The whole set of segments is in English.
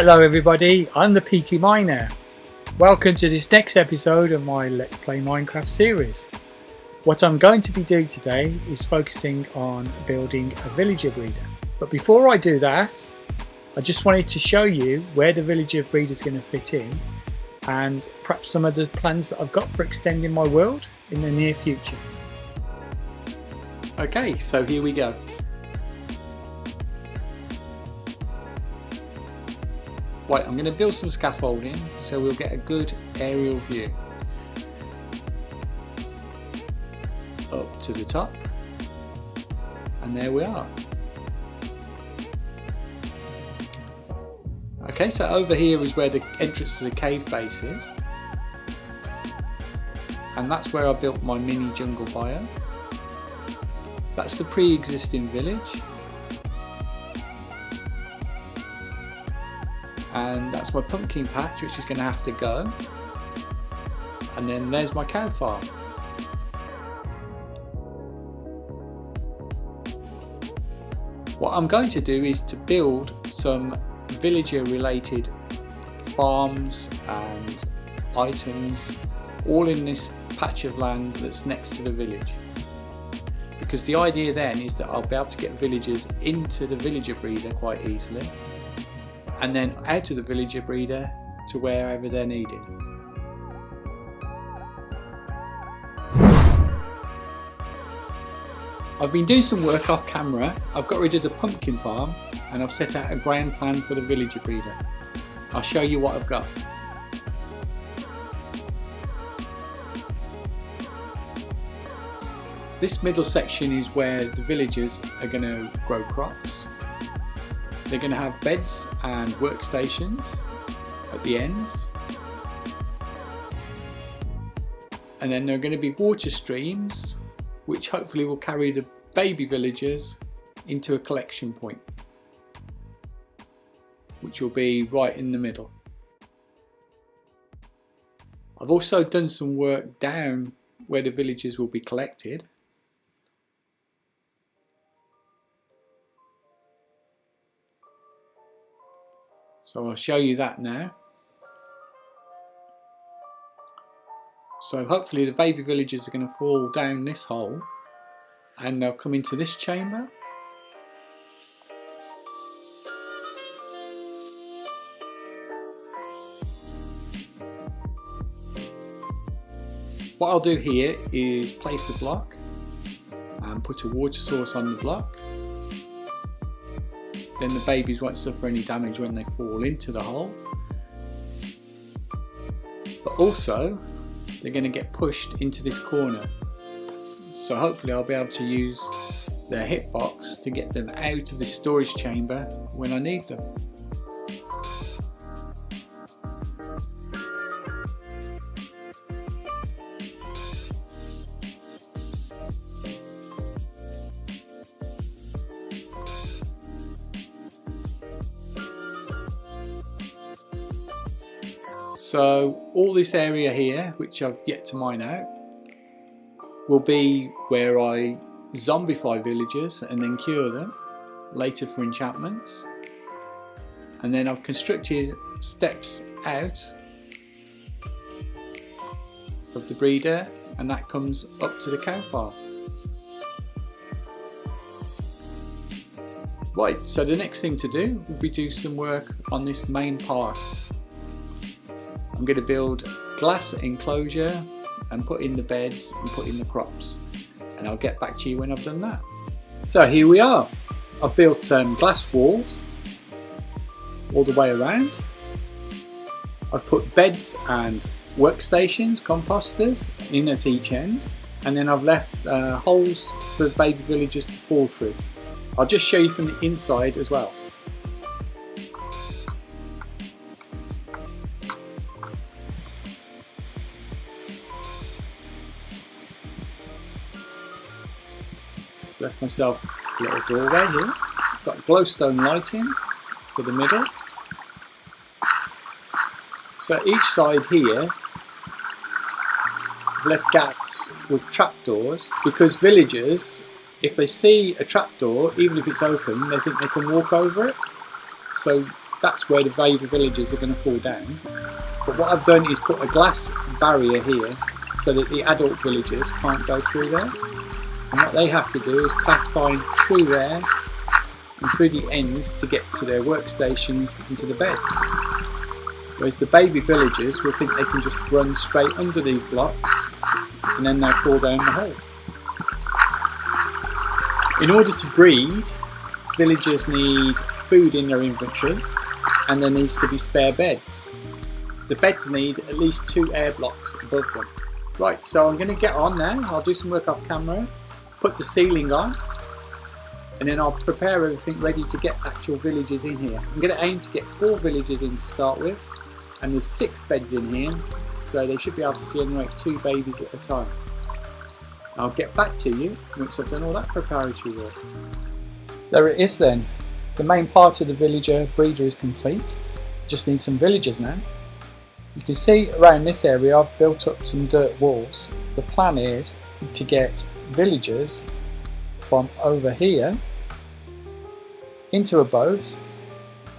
Hello everybody, I'm the Peaky Miner. Welcome to this next episode of my Let's Play Minecraft series. What I'm going to be doing today is focusing on building a villager breeder. But before I do that, I just wanted to show you where the villager breeder is going to fit in and perhaps some of the plans that I've got for extending my world in the near future. Okay, so here we go. Right, I'm going to build some scaffolding so we'll get a good aerial view. Up to the top, and there we are. Okay, so over here is where the entrance to the cave base is, and that's where I built my mini jungle biome. That's the pre-existing village. And that's my pumpkin patch, which is going to have to go. And then there's my cow farm. What I'm going to do is to build some villager related farms and items all in this patch of land that's next to the village. Because the idea then is that I'll be able to get villagers into the villager breeder quite easily, and then out of the villager breeder to wherever they're needed. I've been doing some work off camera. I've got rid of the pumpkin farm and I've set out a ground plan for the villager breeder. I'll show you what I've got. This middle section is where the villagers are going to grow crops. They're going to have beds and workstations at the ends, and then there are going to be water streams which hopefully will carry the baby villagers into a collection point, which will be right in the middle. I've also done some work down where the villagers will be collected. So I'll show you that now. So hopefully the baby villagers are going to fall down this hole and they'll come into this chamber. What I'll do here is place a block and put a water source on the block. Then the babies won't suffer any damage when they fall into the hole. But also, they're going to get pushed into this corner. So hopefully I'll be able to use their hitbox to get them out of this storage chamber when I need them. So all this area here, which I've yet to mine out, will be where I zombify villagers and then cure them later for enchantments. And then I've constructed steps out of the breeder, and that comes up to the cow farm. Right, so the next thing to do will be do some work on this main part. I'm going to build glass enclosure and put in the beds and put in the crops, and I'll get back to you when I've done that. So here we are. I've built glass walls all the way around. I've put beds and workstations, composters in at each end, and then I've left holes for the baby villagers to fall through. I'll just show you from the inside as well. Left myself a little doorway here. Got glowstone lighting for the middle. So each side here, I've left gaps with trapdoors because villagers, if they see a trapdoor, even if it's open, they think they can walk over it. So that's where the baby villagers are going to fall down. But what I've done is put a glass barrier here so that the adult villagers can't go through there. And what they have to do is pathfind through there and through the ends to get to their workstations into the beds. Whereas the baby villagers will think they can just run straight under these blocks and then they'll fall down the hole. In order to breed, villagers need food in their inventory and there needs to be spare beds. The beds need at least 2 air blocks above them. Right, so I'm going to get on now. I'll do some work off camera, put the ceiling on, and then I'll prepare everything ready to get actual villagers in here. I'm going to aim to get 4 villagers in to start with, and there's 6 beds in here, so they should be able to generate 2 babies at a time. I'll get back to you once I've done all that preparatory work. There it is then. The main part of the villager breeder is complete. Just need some villagers now. You can see around this area I've built up some dirt walls. The plan is to get villagers from over here into a boat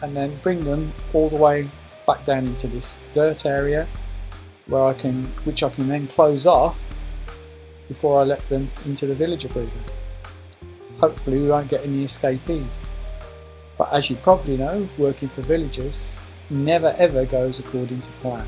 and then bring them all the way back down into this dirt area where which I can then close off before I let them into the villager breeder. Hopefully we won't get any escapees. But as you probably know, working for villagers never ever goes according to plan.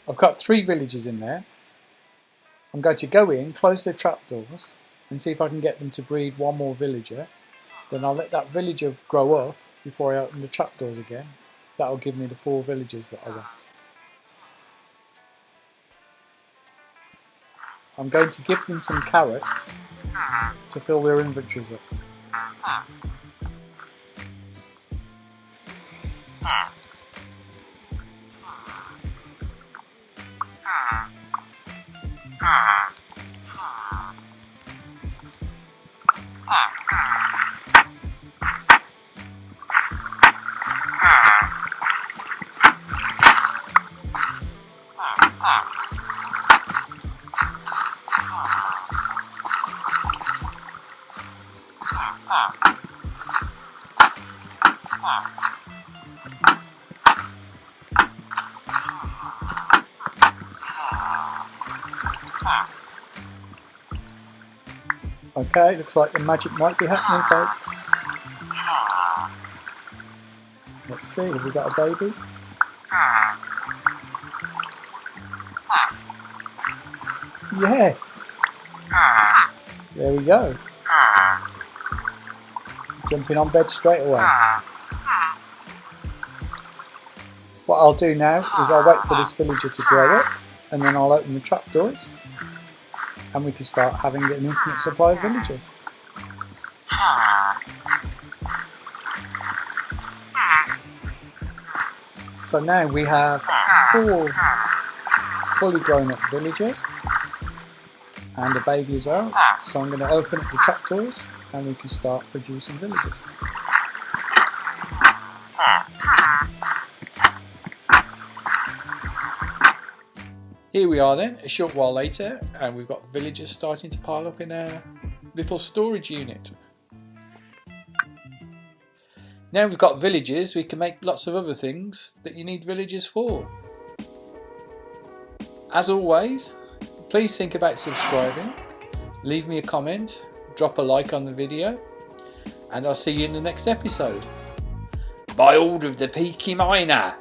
I've got 3 villagers in there. I'm going to go in, close the trapdoors and see if I can get them to breed 1 more villager. Then I'll let that villager grow up before I open the trapdoors again. That'll give me the 4 villagers that I want. I'm going to give them some carrots to fill their inventories up. Okay, looks like the magic might be happening, folks. Let's see, have we got a baby? Yes. There we go. Jumping on bed straight away. What I'll do now is I'll wait for this villager to grow up, and then I'll open the trapdoors, and we can start having an infinite supply of villagers. So now we have 4 fully grown up villagers and a baby as well. So I'm going to open up the trapdoors and we can start producing villagers. Here we are then, a short while later, and we've got villagers starting to pile up in our little storage unit. Now we've got villagers, we can make lots of other things that you need villagers for. As always, please think about subscribing, leave me a comment, drop a like on the video, and I'll see you in the next episode. By order of the Peaky Miner.